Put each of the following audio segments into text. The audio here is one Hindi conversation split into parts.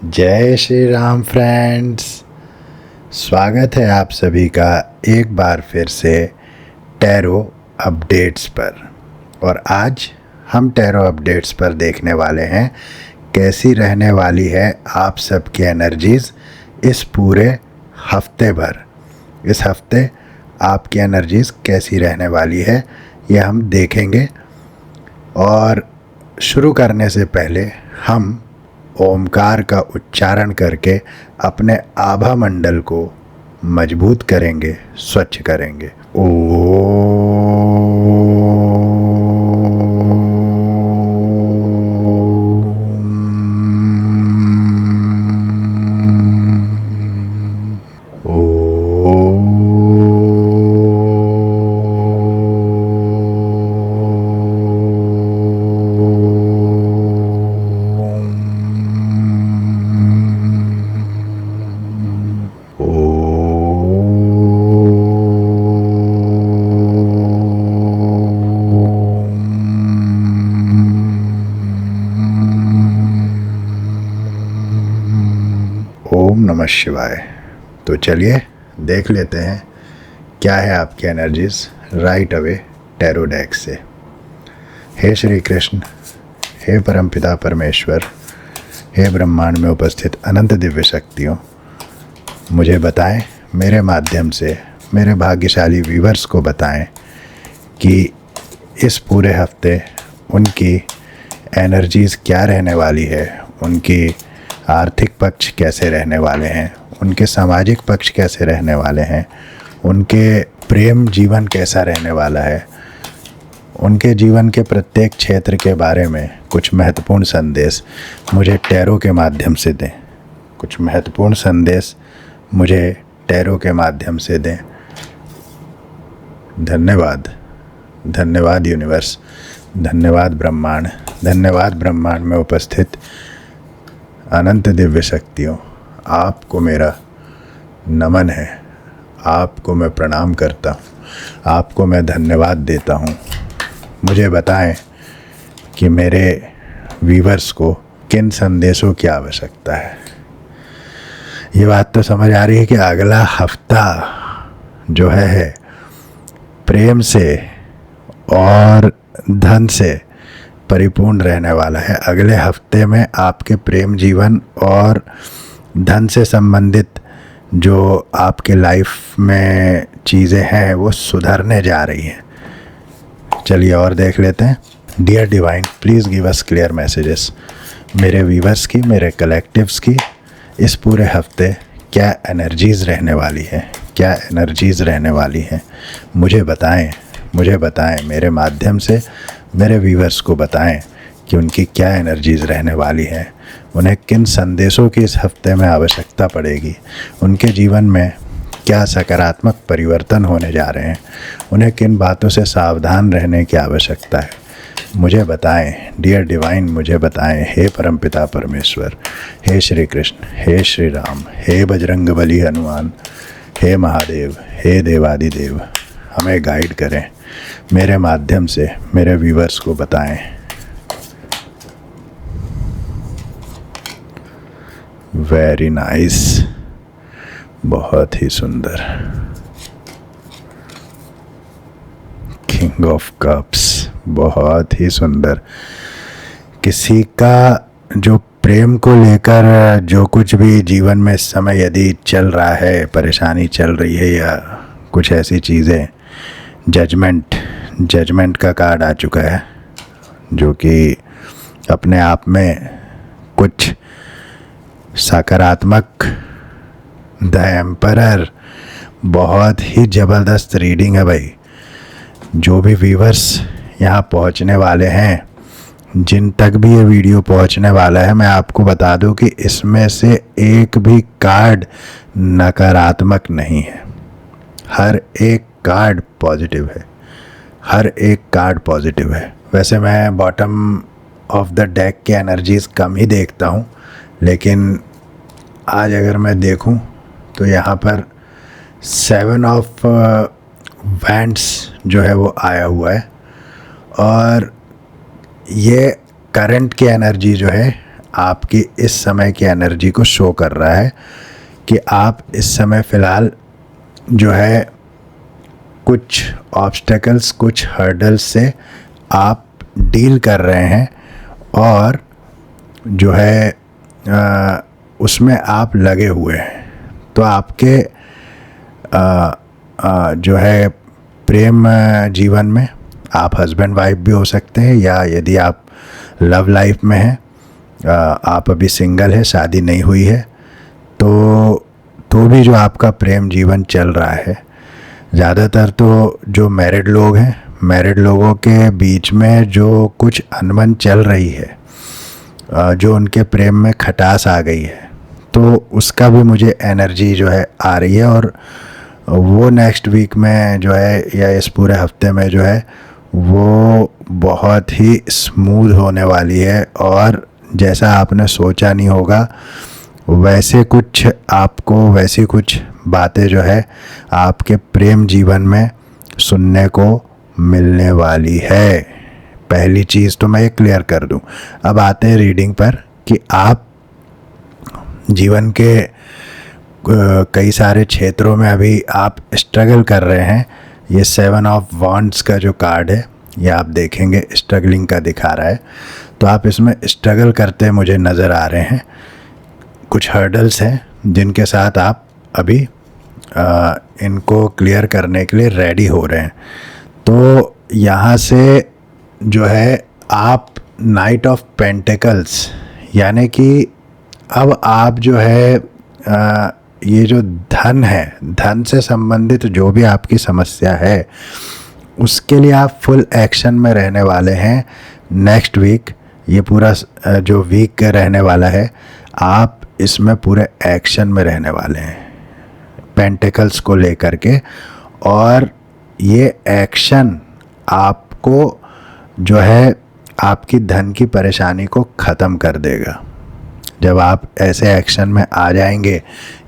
जय श्री राम फ्रेंड्स। स्वागत है आप सभी का एक बार फिर से टैरो अपडेट्स पर। और आज हम टैरो अपडेट्स पर देखने वाले हैं कैसी रहने वाली है आप सबकी एनर्जीज़ इस पूरे हफ्ते भर। इस हफ्ते आपकी एनर्जीज़ कैसी रहने वाली है ये हम देखेंगे। और शुरू करने से पहले हम ओमकार का उच्चारण करके अपने आभा मंडल को मजबूत करेंगे, स्वच्छ करेंगे। ओम नमः शिवाय। तो चलिए देख लेते हैं क्या है आपकी energies right away tarot deck से। हे श्री कृष्ण, हे परमपिता परमेश्वर, हे ब्रह्मांड में उपस्थित अनंत दिव्य शक्तियों, मुझे बताएं, मेरे माध्यम से मेरे भाग्यशाली व्यूवर्स को बताएं कि इस पूरे हफ्ते उनकी एनर्जीज़ क्या रहने वाली है, उनकी आर्थिक पक्ष कैसे रहने वाले हैं, उनके सामाजिक पक्ष कैसे रहने वाले हैं, उनके प्रेम जीवन कैसा रहने वाला है, उनके जीवन के प्रत्येक क्षेत्र के बारे में कुछ महत्वपूर्ण संदेश मुझे टैरो के माध्यम से दें। कुछ महत्वपूर्ण संदेश मुझे टैरो के माध्यम से दें। धन्यवाद, धन्यवाद यूनिवर्स, धन्यवाद ब्रह्मांड, धन्यवाद ब्रह्मांड में उपस्थित अनंत दिव्य शक्तियों। आपको मेरा नमन है, आपको मैं प्रणाम करता हूँ, आपको मैं धन्यवाद देता हूँ। मुझे बताएं कि मेरे व्यूवर्स को किन संदेशों की आवश्यकता है। ये बात तो समझ आ रही है कि अगला हफ्ता जो है प्रेम से और धन से परिपूर्ण रहने वाला है। अगले हफ्ते में आपके प्रेम जीवन और धन से संबंधित जो आपके लाइफ में चीज़ें हैं वो सुधरने जा रही हैं। चलिए और देख लेते हैं। Dear divine, please give us clear messages. मेरे व्यूवर्स की, मेरे कलेक्टिव्स की इस पूरे हफ्ते क्या एनर्जीज़ रहने वाली है, क्या एनर्जीज़ रहने वाली हैं, मुझे बताएं, मुझे बताएं। मेरे माध्यम से मेरे व्यूवर्स को बताएं कि उनकी क्या एनर्जीज़ रहने वाली हैं, उन्हें किन संदेशों की इस हफ्ते में आवश्यकता पड़ेगी, उनके जीवन में क्या सकारात्मक परिवर्तन होने जा रहे हैं, उन्हें किन बातों से सावधान रहने की आवश्यकता है। मुझे बताएं डियर डिवाइन, मुझे बताएं। हे परमपिता परमेश्वर, हे श्री कृष्ण, हे श्री राम, हे बजरंगबली हनुमान, हे महादेव, हे देवादिदेव, हमें गाइड करें। मेरे माध्यम से मेरे व्यूवर्स को बताएं। वेरी नाइस, बहुत ही सुंदर। किंग ऑफ कप्स, बहुत ही सुंदर। किसी का जो प्रेम को लेकर जो कुछ भी जीवन में इस समय यदि चल रहा है, परेशानी चल रही है या कुछ ऐसी चीज़ें, जजमेंट का कार्ड आ चुका है जो कि अपने आप में कुछ सकारात्मक। द एम्परर, बहुत ही ज़बरदस्त रीडिंग है भाई। जो भी व्यूवर्स यहाँ पहुँचने वाले हैं, जिन तक भी ये वीडियो पहुँचने वाला है, मैं आपको बता दूं कि इसमें से एक भी कार्ड नकारात्मक नहीं है। हर एक कार्ड पॉजिटिव है, हर एक कार्ड पॉजिटिव है। वैसे मैं बॉटम ऑफ द डेक की एनर्जीज़ कम ही देखता हूँ, लेकिन आज अगर मैं देखूँ तो यहाँ पर 7 ऑफ वैंड्स जो है वो आया हुआ है। और ये करंट की एनर्जी जो है आपकी इस समय की एनर्जी को शो कर रहा है कि आप इस समय फ़िलहाल जो है कुछ ऑब्स्टेकल्स, कुछ हर्डल्स से आप डील कर रहे हैं और जो है उसमें आप लगे हुए हैं। तो आपके जो है प्रेम जीवन में आप हस्बैंड वाइफ भी हो सकते हैं, या यदि आप लव लाइफ में हैं, आप अभी सिंगल है, शादी नहीं हुई है, तो भी जो आपका प्रेम जीवन चल रहा है, ज़्यादातर तो जो मैरिड लोग हैं, मैरिड लोगों के बीच में जो कुछ अनबन चल रही है, जो उनके प्रेम में खटास आ गई है, तो उसका भी मुझे एनर्जी जो है आ रही है। और वो नेक्स्ट वीक में जो है, या इस पूरे हफ्ते में जो है, वो बहुत ही स्मूथ होने वाली है। और जैसा आपने सोचा नहीं होगा, वैसे कुछ बातें जो है आपके प्रेम जीवन में सुनने को मिलने वाली है। पहली चीज़ तो मैं ये क्लियर कर दूं। अब आते हैं रीडिंग पर कि आप जीवन के कई सारे क्षेत्रों में अभी आप स्ट्रगल कर रहे हैं। ये 7 ऑफ वॉन्ड्स का जो कार्ड है, ये आप देखेंगे स्ट्रगलिंग का दिखा रहा है। तो आप इसमें स्ट्रगल करते मुझे नज़र आ रहे हैं। कुछ हर्डल्स हैं जिनके साथ आप अभी इनको क्लियर करने के लिए रेडी हो रहे हैं। तो यहाँ से जो है आप नाइट ऑफ पेंटिकल्स, यानी कि अब आप जो है ये जो धन है, धन से संबंधित जो भी आपकी समस्या है, उसके लिए आप फुल एक्शन में रहने वाले हैं नेक्स्ट वीक। ये पूरा जो वीक रहने वाला है, आप इसमें पूरे एक्शन में रहने वाले हैं पेंटिकल्स को लेकर के। और ये एक्शन आपको जो है आपकी धन की परेशानी को ख़त्म कर देगा। जब आप ऐसे एक्शन में आ जाएंगे,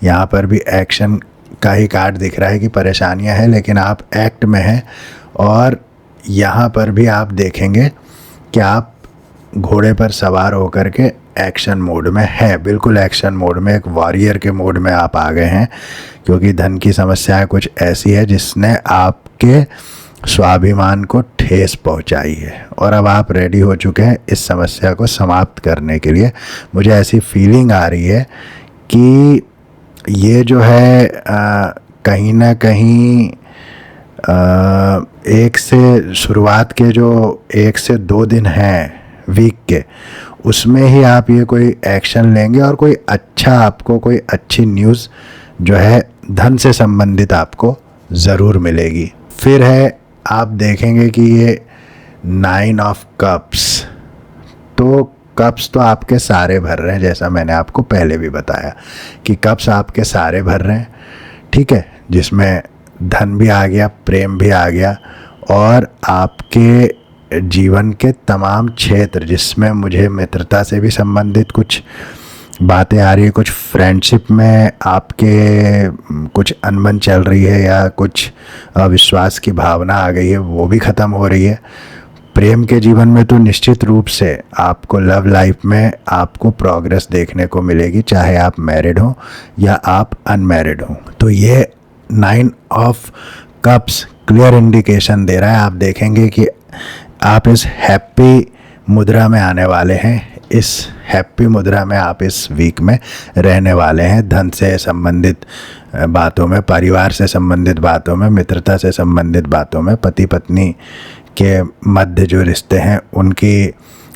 यहाँ पर भी एक्शन का ही कार्ड दिख रहा है कि परेशानियाँ हैं, लेकिन आप एक्ट में हैं। और यहाँ पर भी आप देखेंगे कि आप घोड़े पर सवार होकर के एक्शन मोड में है, बिल्कुल एक्शन मोड में, एक वॉरियर के मोड में आप आ गए हैं। क्योंकि धन की समस्याएं कुछ ऐसी है जिसने आपके स्वाभिमान को ठेस पहुंचाई है, और अब आप रेडी हो चुके हैं इस समस्या को समाप्त करने के लिए। मुझे ऐसी फीलिंग आ रही है कि ये जो है कहीं ना कहीं एक से शुरुआत के जो 1 से 2 दिन हैं वीक के, उसमें ही आप ये कोई एक्शन लेंगे और कोई अच्छी न्यूज़ जो है धन से संबंधित आपको ज़रूर मिलेगी। फिर है, आप देखेंगे कि ये 9 ऑफ कप्स, तो कप्स तो आपके सारे भर रहे हैं, जैसा मैंने आपको पहले भी बताया कि कप्स आपके सारे भर रहे हैं, ठीक है, जिसमें धन भी आ गया, प्रेम भी आ गया, और आपके जीवन के तमाम क्षेत्र जिसमें मुझे मित्रता से भी संबंधित कुछ बातें आ रही है, कुछ फ्रेंडशिप में आपके कुछ अनबन चल रही है, या कुछ अविश्वास की भावना आ गई है, वो भी ख़त्म हो रही है। प्रेम के जीवन में तो निश्चित रूप से आपको लव लाइफ में आपको प्रोग्रेस देखने को मिलेगी, चाहे आप मैरिड हो या आप अनमैरिड हो। तो ये 9 ऑफ कप्स क्लियर इंडिकेशन दे रहा है। आप देखेंगे कि आप इस हैप्पी मुद्रा में आने वाले हैं। इस हैप्पी मुद्रा में आप इस वीक में रहने वाले हैं। धन से संबंधित बातों में, परिवार से संबंधित बातों में, मित्रता से संबंधित बातों में, पति पत्नी के मध्य जो रिश्ते हैं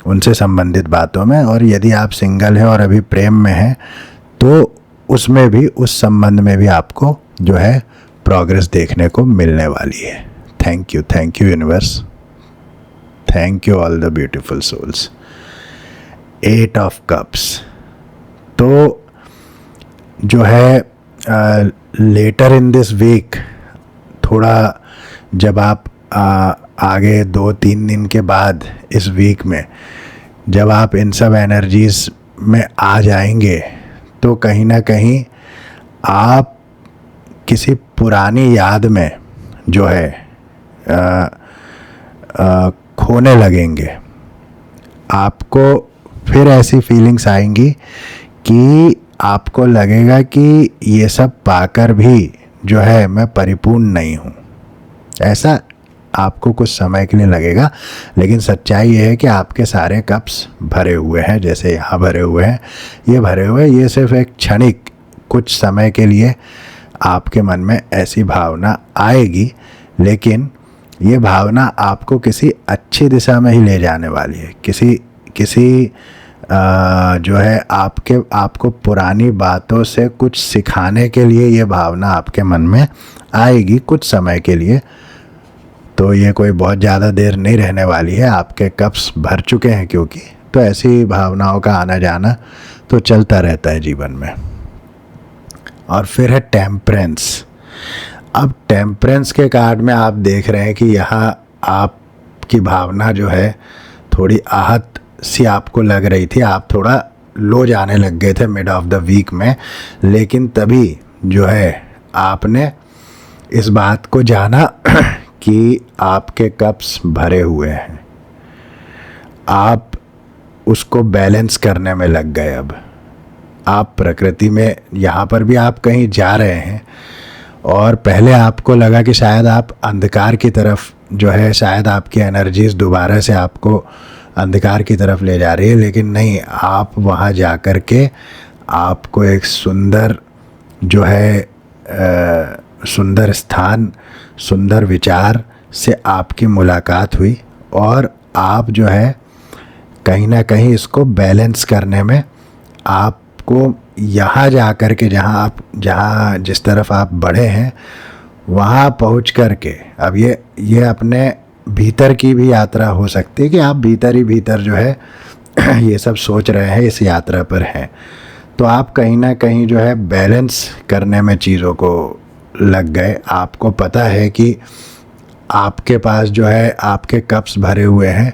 उनसे संबंधित बातों में, और यदि आप सिंगल हैं और अभी प्रेम में हैं तो उसमें भी, उस संबंध में भी आपको जो है प्रोग्रेस देखने को मिलने वाली है। Thank you universe, thank you all the beautiful souls. 8 of cups, तो जो है लेटर इन दिस वीक, थोड़ा जब आप आगे 2-3 दिन के बाद इस वीक में जब आप इन सब एनर्जीज में आ जाएंगे, तो कहीं ना कहीं आप किसी पुरानी याद में जो है खोने लगेंगे। आपको फिर ऐसी फीलिंग्स आएंगी कि आपको लगेगा कि ये सब पाकर भी जो है मैं परिपूर्ण नहीं हूँ। ऐसा आपको कुछ समय के लिए लगेगा, लेकिन सच्चाई ये है कि आपके सारे कप्स भरे हुए हैं। जैसे यहाँ भरे हुए हैं, ये भरे हुए, ये सिर्फ एक क्षणिक कुछ समय के लिए आपके मन में ऐसी भावना आएगी, लेकिन ये भावना आपको किसी अच्छी दिशा में ही ले जाने वाली है। किसी जो है आपको पुरानी बातों से कुछ सिखाने के लिए ये भावना आपके मन में आएगी कुछ समय के लिए। तो ये कोई बहुत ज़्यादा देर नहीं रहने वाली है, आपके कप्स भर चुके हैं क्योंकि। तो ऐसी भावनाओं का आना जाना तो चलता रहता है जीवन में। और फिर है टेम्परेंस। अब टेम्परेंस के कार्ड में आप देख रहे हैं कि यहाँ आपकी भावना जो है थोड़ी आहत सी आपको लग रही थी, आप थोड़ा लो जाने लग गए थे मिड ऑफ द वीक में, लेकिन तभी जो है आपने इस बात को जाना कि आपके कप्स भरे हुए हैं। आप उसको बैलेंस करने में लग गए। अब आप प्रकृति में, यहाँ पर भी आप कहीं जा रहे हैं और पहले आपको लगा कि शायद आप अंधकार की तरफ जो है, शायद आपकी एनर्जीज दोबारा से आपको अंधकार की तरफ ले जा रही है, लेकिन नहीं, आप वहाँ जा कर के आपको एक सुंदर जो है सुंदर स्थान, सुंदर विचार से आपकी मुलाकात हुई और आप जो है कहीं ना कहीं इसको बैलेंस करने में आपको यहाँ जा कर के जहाँ जिस तरफ आप बढ़े हैं वहाँ पहुँच कर के, अब ये अपने भीतर की भी यात्रा हो सकती है कि आप भीतर ही भीतर जो है ये सब सोच रहे हैं, इस यात्रा पर हैं। तो आप कहीं ना कहीं जो है बैलेंस करने में चीज़ों को लग गए। आपको पता है कि आपके पास जो है आपके कप्स भरे हुए हैं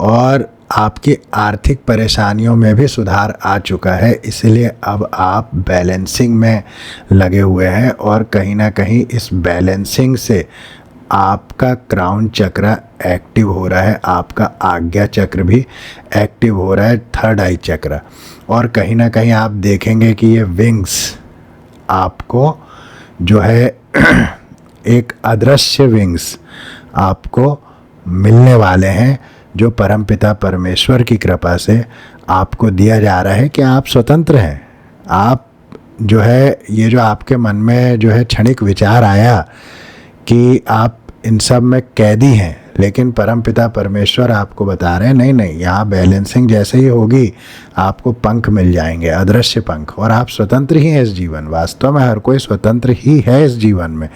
और आपकी आर्थिक परेशानियों में भी सुधार आ चुका है, इसलिए अब आप बैलेंसिंग में लगे हुए हैं और कहीं ना कहीं इस बैलेंसिंग से आपका क्राउन चक्र एक्टिव हो रहा है, आपका आज्ञा चक्र भी एक्टिव हो रहा है, थर्ड आई चक्र। और कहीं ना कहीं आप देखेंगे कि ये विंग्स आपको जो है एक अदृश्य विंग्स आपको मिलने वाले हैं, जो परमपिता परमेश्वर की कृपा से आपको दिया जा रहा है कि आप स्वतंत्र हैं। आप जो है ये जो आपके मन में जो है क्षणिक विचार आया कि आप इन सब में कैदी हैं, लेकिन परमपिता परमेश्वर आपको बता रहे हैं नहीं नहीं, यहाँ बैलेंसिंग जैसे ही होगी आपको पंख मिल जाएंगे, अदृश्य पंख, और आप स्वतंत्र ही हैं इस जीवन। वास्तव में हर कोई स्वतंत्र ही है इस जीवन में,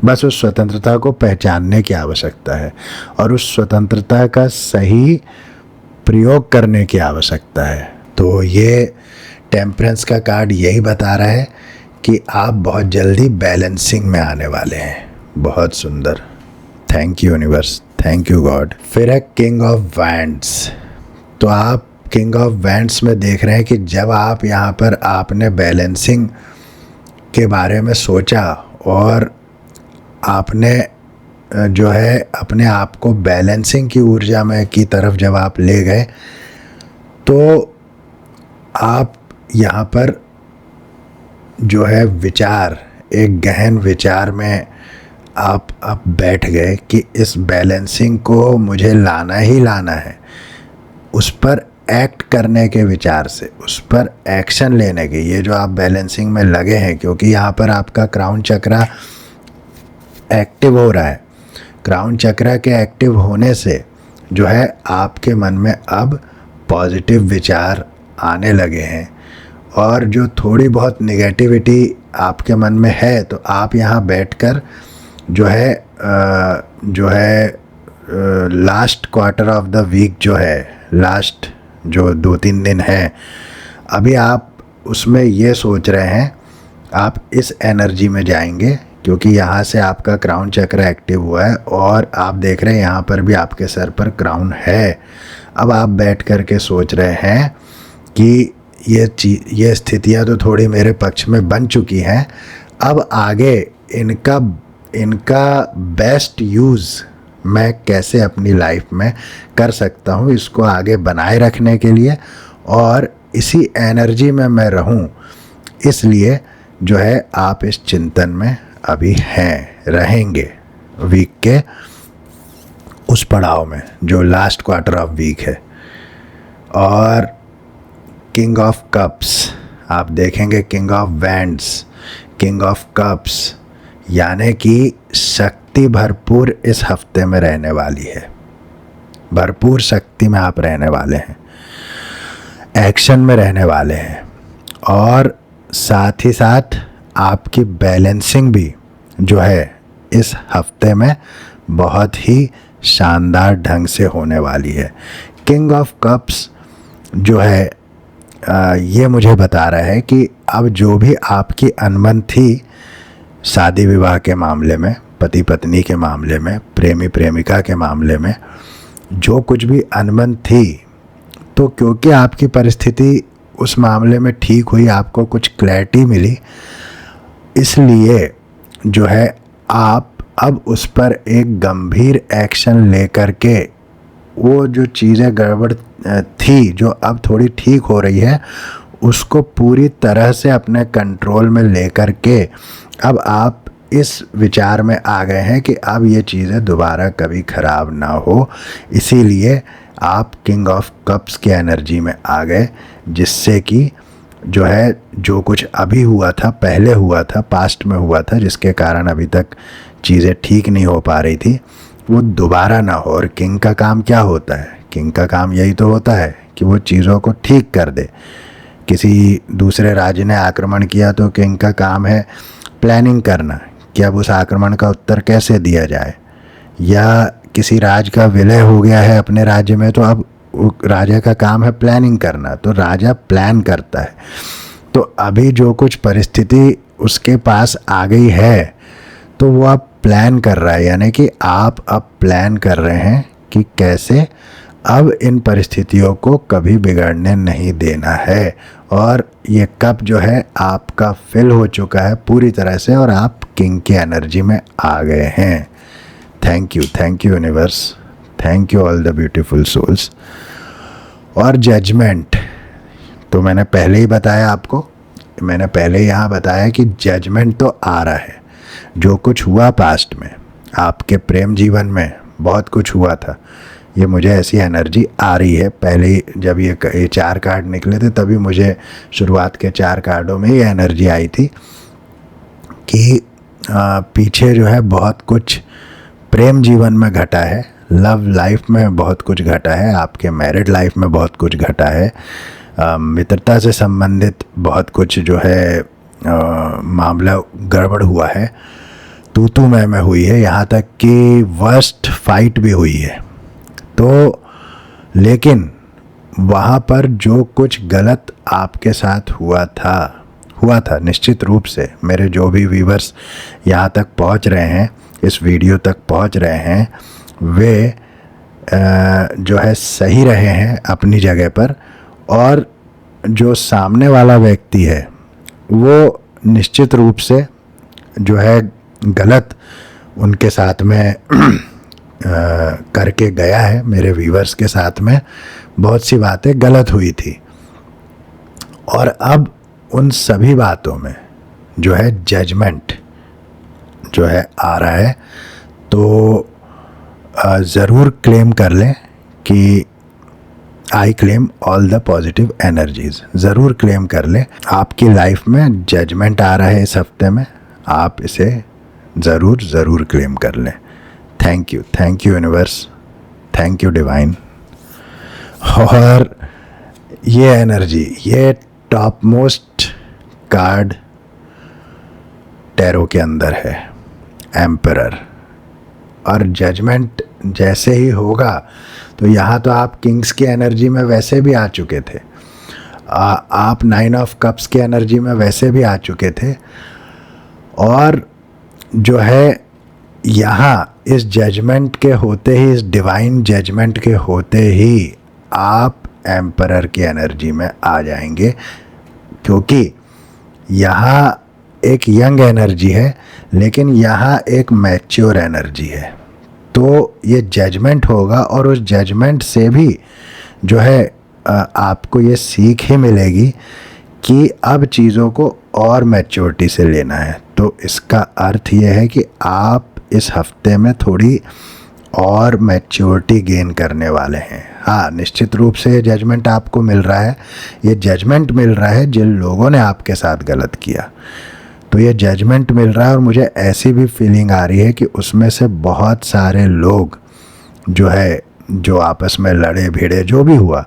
बस उस स्वतंत्रता को पहचानने की आवश्यकता है और उस स्वतंत्रता का सही प्रयोग करने की आवश्यकता है। तो ये टेम्परेंस का कार्ड यही बता रहा है कि आप बहुत जल्दी बैलेंसिंग में आने वाले हैं। बहुत सुंदर, thank you universe, thank you God. फिर है किंग ऑफ वैंड्स। तो आप किंग ऑफ वैंड्स में देख रहे हैं कि जब आप यहाँ पर आपने बैलेंसिंग के बारे में सोचा और आपने जो है अपने आप को बैलेंसिंग की ऊर्जा में की तरफ जब आप ले गए, तो आप यहाँ पर जो है विचार, एक गहन विचार में आप अब बैठ गए कि इस बैलेंसिंग को मुझे लाना ही लाना है। उस पर एक्ट करने के विचार से, उस पर एक्शन लेने के, ये जो आप बैलेंसिंग में लगे हैं, क्योंकि यहाँ पर आपका क्राउन चक्र एक्टिव हो रहा है। क्राउन चक्र के एक्टिव होने से जो है आपके मन में अब पॉजिटिव विचार आने लगे हैं और जो थोड़ी बहुत नेगेटिविटी आपके मन में है, तो आप यहाँ बैठकर जो है last quarter of the week जो है, लास्ट जो 2-3 दिन है, अभी आप उसमें ये सोच रहे हैं, आप इस एनर्जी में जाएंगे क्योंकि यहाँ से आपका क्राउन चक्र एक्टिव हुआ है और आप देख रहे हैं यहाँ पर भी आपके सर पर क्राउन है। अब आप बैठ कर के सोच रहे हैं कि ये स्थितियाँ तो थोड़ी मेरे पक्ष में बन चुकी हैं, अब आगे इनका बेस्ट यूज़ मैं कैसे अपनी लाइफ में कर सकता हूँ, इसको आगे बनाए रखने के लिए और इसी एनर्जी में मैं रहूं, इसलिए जो है आप इस चिंतन में अभी हैं, रहेंगे वीक के उस पड़ाव में जो लास्ट क्वार्टर ऑफ वीक है। और किंग ऑफ कप्स आप देखेंगे, king of wands, king of cups, यानी कि शक्ति भरपूर इस हफ्ते में रहने वाली है। भरपूर शक्ति में आप रहने वाले हैं, एक्शन में रहने वाले हैं, और साथ ही साथ आपकी बैलेंसिंग भी जो है इस हफ्ते में बहुत ही शानदार ढंग से होने वाली है। किंग ऑफ कप्स जो है ये मुझे बता रहा है कि अब जो भी आपकी अनबन थी शादी विवाह के मामले में, पति पत्नी के मामले में, प्रेमी प्रेमिका के मामले में, जो कुछ भी अनबन थी, तो क्योंकि आपकी परिस्थिति उस मामले में ठीक हुई, आपको कुछ क्लैरिटी मिली, इसलिए जो है आप अब उस पर एक गंभीर एक्शन लेकर के वो जो चीज़ें गड़बड़ थी, जो अब थोड़ी ठीक हो रही है, उसको पूरी तरह से अपने कंट्रोल में लेकर के अब आप इस विचार में आ गए हैं कि अब ये चीज़ें दोबारा कभी ख़राब ना हो। इसीलिए आप किंग ऑफ कप्स की एनर्जी में आ गए, जिससे कि जो है जो कुछ अभी हुआ था, पहले हुआ था, पास्ट में हुआ था, जिसके कारण अभी तक चीज़ें ठीक नहीं हो पा रही थी, वो दोबारा ना हो। और किंग का काम क्या होता है? किंग का काम यही तो होता है कि वो चीज़ों को ठीक कर दे। किसी दूसरे राज्य ने आक्रमण किया तो किंग का काम है प्लानिंग करना कि अब उस आक्रमण का उत्तर कैसे दिया जाए। या किसी राज्य का विलय हो गया है अपने राज्य में, तो अब राजा का काम है प्लानिंग करना, तो राजा प्लान करता है। तो अभी जो कुछ परिस्थिति उसके पास आ गई है, तो वो अब प्लान कर रहा है, यानी कि आप अब प्लान कर रहे हैं कि कैसे अब इन परिस्थितियों को कभी बिगड़ने नहीं देना है। और ये कप जो है आपका फिल हो चुका है पूरी तरह से, और आप किंग की एनर्जी में आ गए हैं। Thank you universe, thank you all the beautiful souls. और जजमेंट तो मैंने पहले ही बताया आपको, मैंने पहले यहाँ बताया कि जजमेंट तो आ रहा है। जो कुछ हुआ पास्ट में, आपके प्रेम जीवन में बहुत कुछ हुआ था, ये मुझे ऐसी एनर्जी आ रही है। पहले ही जब ये 4 कार्ड निकले थे, तभी मुझे शुरुआत के 4 कार्डों में ये एनर्जी आई थी कि पीछे जो है बहुत कुछ प्रेम जीवन में घटा है, लव लाइफ में बहुत कुछ घटा है, आपके मैरिड लाइफ में बहुत कुछ घटा है, मित्रता से संबंधित बहुत कुछ जो है मामला गड़बड़ हुआ है, तू मैं हुई है, यहाँ तक कि वर्स्ट फाइट भी हुई है। तो लेकिन वहाँ पर जो कुछ गलत आपके साथ हुआ था निश्चित रूप से मेरे जो भी व्यूवर्स यहाँ तक पहुँच रहे हैं, इस वीडियो तक पहुँच रहे हैं, वे जो है सही रहे हैं अपनी जगह पर। और जो सामने वाला व्यक्ति है वो निश्चित रूप से जो है गलत उनके साथ में करके गया है। मेरे व्यूवर्स के साथ में बहुत सी बातें गलत हुई थी, और अब उन सभी बातों में जो है जजमेंट जो है आ रहा है। तो ज़रूर क्लेम कर लें कि I claim all the positive energies, ज़रूर क्लेम कर लें। आपकी लाइफ में जजमेंट आ रहा है इस हफ्ते में, आप इसे ज़रूर क्लेम कर लें। Thank you universe, thank you divine. और ये एनर्जी, ये टॉप मोस्ट कार्ड टैरो के अंदर है, एम्परर। और जजमेंट जैसे ही होगा, तो यहाँ तो आप किंग्स की एनर्जी में वैसे भी आ चुके थे, आप 9 ऑफ कप्स की एनर्जी में वैसे भी आ चुके थे, और जो है यहाँ इस जजमेंट के होते ही, इस डिवाइन जजमेंट के होते ही आप एम्परर की एनर्जी में आ जाएंगे, क्योंकि यहाँ एक यंग एनर्जी है, लेकिन यहाँ एक मैच्योर एनर्जी है। तो ये जजमेंट होगा, और उस जजमेंट से भी जो है आपको ये सीख ही मिलेगी कि अब चीज़ों को और मैच्योरिटी से लेना है। तो इसका अर्थ ये है कि आप इस हफ्ते में थोड़ी और मैच्योरिटी गेन करने वाले हैं। हाँ, निश्चित रूप से ये जजमेंट आपको मिल रहा है, ये जजमेंट मिल रहा है जिन लोगों ने आपके साथ गलत किया, तो ये जजमेंट मिल रहा है। और मुझे ऐसी भी फीलिंग आ रही है कि उसमें से बहुत सारे लोग जो आपस में लड़े भिड़े जो भी हुआ,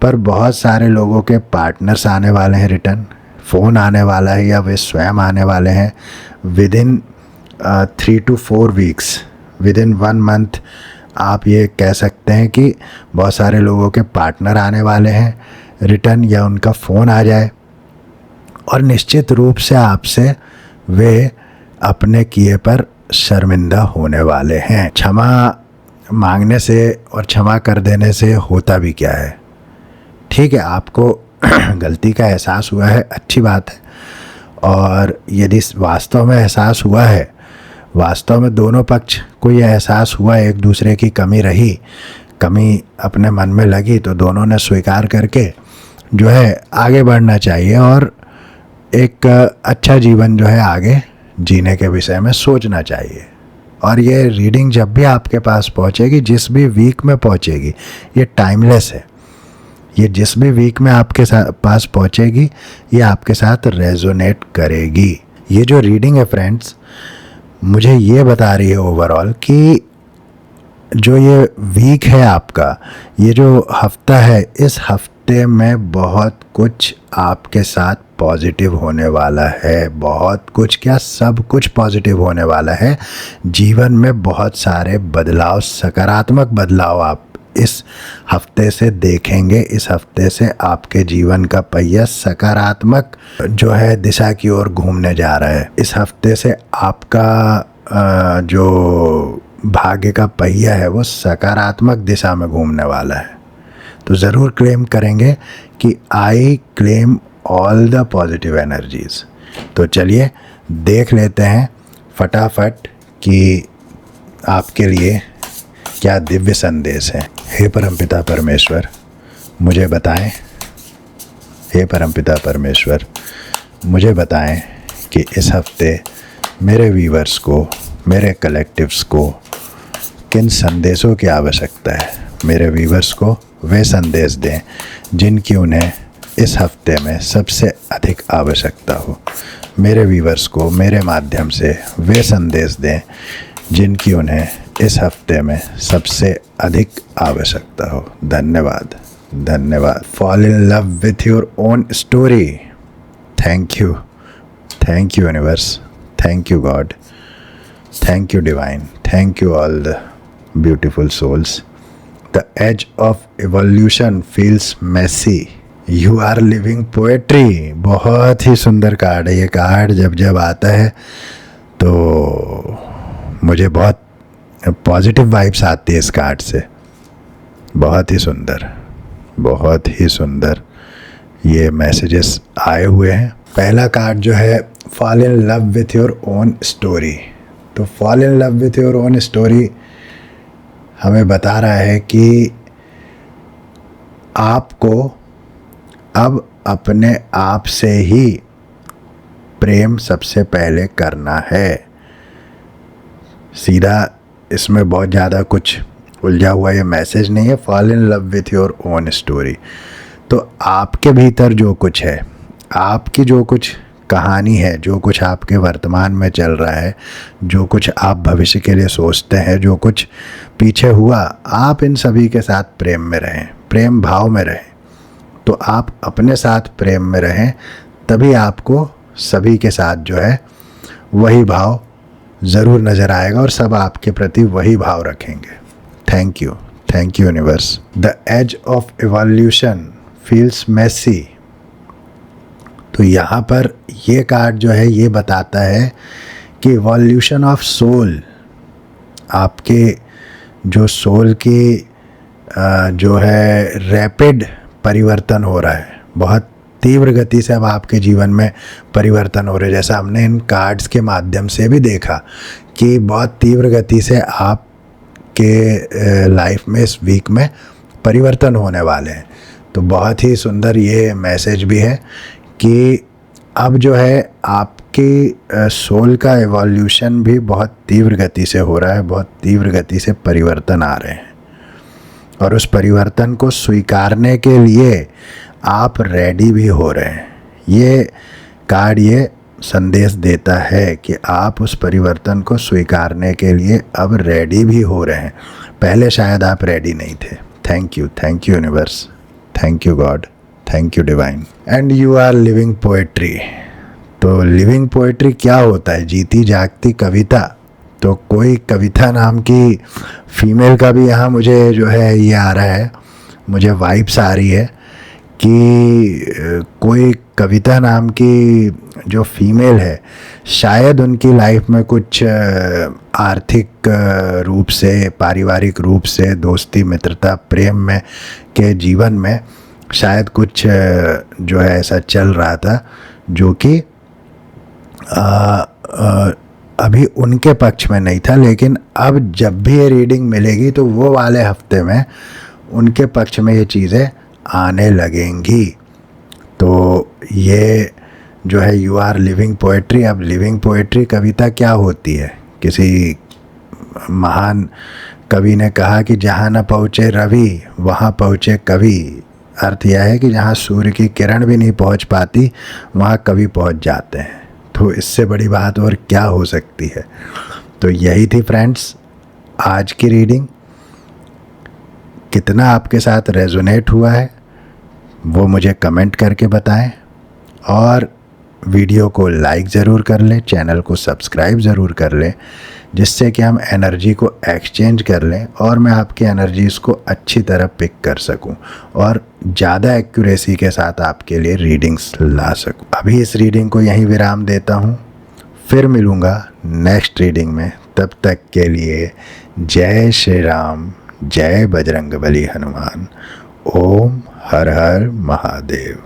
पर बहुत सारे लोगों के पार्टनर्स आने वाले हैं, रिटर्न फ़ोन आने वाला है या वे स्वयं आने वाले हैं with in 3 to 4 weeks, with in 1 month. आप ये कह सकते हैं कि बहुत सारे लोगों के पार्टनर आने वाले हैं रिटर्न, या उनका फ़ोन आ जाए, और निश्चित रूप से आपसे वे अपने किए पर शर्मिंदा होने वाले हैं। क्षमा मांगने से और क्षमा कर देने से होता भी क्या है? ठीक है, आपको गलती का एहसास हुआ है, अच्छी बात है। और यदि वास्तव में एहसास हुआ है, वास्तव में दोनों पक्ष को ये एहसास हुआ, एक दूसरे की कमी अपने मन में लगी, तो दोनों ने स्वीकार करके आगे बढ़ना चाहिए और एक अच्छा जीवन आगे जीने के विषय में सोचना चाहिए। और ये रीडिंग जब भी आपके पास पहुंचेगी, जिस भी वीक में पहुंचेगी, ये टाइमलेस है। ये जिस भी वीक में आपके पास पहुंचेगी, ये आपके साथ रेजोनेट करेगी। ये जो रीडिंग है फ्रेंड्स, मुझे ये बता रही है ओवरऑल कि जो ये वीक है आपका, ये जो हफ्ता है, इस हफ्ते में बहुत कुछ आपके साथ पॉजिटिव होने वाला है। बहुत कुछ क्या, सब कुछ पॉजिटिव होने वाला है। जीवन में बहुत सारे बदलाव, सकारात्मक बदलाव आप इस हफ्ते से देखेंगे। इस हफ्ते से आपके जीवन का पहिया सकारात्मक दिशा की ओर घूमने जा रहा है। इस हफ्ते से आपका जो भाग्य का पहिया है वो सकारात्मक दिशा में घूमने वाला है। तो ज़रूर क्लेम करेंगे कि I claim all the positive energies. तो चलिए देख लेते हैं फटाफट कि आपके लिए क्या दिव्य संदेश है। हे परमपिता परमेश्वर, मुझे बताएं, हे परमपिता परमेश्वर, मुझे बताएं कि इस हफ्ते मेरे व्यूअर्स को, मेरे कलेक्टिव्स को किन संदेशों की आवश्यकता है। मेरे व्यूअर्स को वे संदेश दें जिनकी उन्हें इस हफ्ते में सबसे अधिक आवश्यकता हो। मेरे व्यूअर्स को मेरे माध्यम से वे संदेश दें जिनकी उन्हें इस हफ्ते में सबसे अधिक आवश्यकता हो। धन्यवाद, धन्यवाद। Fall in love with your own story. Thank you universe, thank you God, thank you divine, thank you all the beautiful souls. The edge of evolution feels messy. You are living poetry. बहुत ही सुंदर कार्ड है ये कार्ड। जब आता है तो मुझे बहुत पॉजिटिव वाइब्स आती है इस कार्ड से। बहुत ही सुंदर, बहुत ही सुंदर ये मैसेजेस आए हुए हैं। पहला card fall in love with your own story. तो fall in love with your own story हमें बता रहा है कि आपको अब अपने आप से ही प्रेम सबसे पहले करना है। सीधा इसमें बहुत ज़्यादा कुछ उलझा हुआ ये मैसेज नहीं है। Fall in love with your own story, तो आपके भीतर जो कुछ है, आपकी जो कुछ कहानी है, जो कुछ आपके वर्तमान में चल रहा है, जो कुछ आप भविष्य के लिए सोचते हैं, जो कुछ पीछे हुआ, आप इन सभी के साथ प्रेम में रहें, प्रेम भाव में रहें। तो आप अपने साथ प्रेम में रहें, तभी आपको सभी के साथ वही भाव ज़रूर नज़र आएगा और सब आपके प्रति वही भाव रखेंगे। Thank you universe. The age of evolution feels messy. तो यहाँ पर ये कार्ड ये बताता है कि इवोल्यूशन ऑफ सोल, आपके जो सोल की रैपिड परिवर्तन हो रहा है। बहुत तीव्र गति से अब आपके जीवन में परिवर्तन हो रहे हैं। जैसा हमने इन कार्ड्स के माध्यम से भी देखा कि बहुत तीव्र गति से आपके लाइफ में इस वीक में परिवर्तन होने वाले हैं। तो बहुत ही सुंदर ये मैसेज भी है कि अब जो है आपकी सोल का एवोल्यूशन भी बहुत तीव्र गति से हो रहा है, बहुत तीव्र गति से परिवर्तन आ रहे हैं, और उस परिवर्तन को स्वीकारने के लिए आप रेडी भी हो रहे हैं। ये कार्ड ये संदेश देता है कि आप उस परिवर्तन को स्वीकारने के लिए अब रेडी भी हो रहे हैं। पहले शायद आप रेडी नहीं थे। Thank you universe, thank you God, thank you divine. And you are living poetry. तो लिविंग पोएट्री क्या होता है? जीती जागती कविता। तो कोई कविता नाम की फीमेल का भी यहाँ मुझे जो है ये आ रहा है, मुझे वाइब्स आ रही है कि कोई कविता नाम की जो फीमेल है, शायद उनकी लाइफ में कुछ आर्थिक रूप से, पारिवारिक रूप से, दोस्ती, मित्रता, प्रेम में के जीवन में शायद कुछ जो है ऐसा चल रहा था जो कि अभी उनके पक्ष में नहीं था, लेकिन अब जब भी ये रीडिंग मिलेगी तो वो वाले हफ्ते में उनके पक्ष में ये चीज़ें आने लगेंगी। तो ये जो है यू आर लिविंग पोएट्री। अब लिविंग पोएट्री कविता क्या होती है? किसी महान कवि ने कहा कि जहाँ न पहुँचे रवि वहाँ पहुँचे कवि। अर्थ यह है कि जहाँ सूर्य की किरण भी नहीं पहुँच पाती वहाँ कवि पहुँच जाते हैं। तो इससे बड़ी बात और क्या हो सकती है? तो यही थी फ्रेंड्स आज की रीडिंग। कितना आपके साथ रेजोनेट हुआ है वो मुझे कमेंट करके बताएं, और वीडियो को लाइक ज़रूर कर लें, चैनल को सब्सक्राइब ज़रूर कर लें, जिससे कि हम एनर्जी को एक्सचेंज कर लें और मैं आपकी एनर्जीज़ को अच्छी तरह पिक कर सकूं और ज़्यादा एक्यूरेसी के साथ आपके लिए रीडिंग्स ला सकूं। अभी इस रीडिंग को यहीं विराम देता हूं, फिर मिलूँगा नेक्स्ट रीडिंग में। तब तक के लिए जय श्री राम, जय बजरंगबली हनुमान। ओम हर हर महादेव।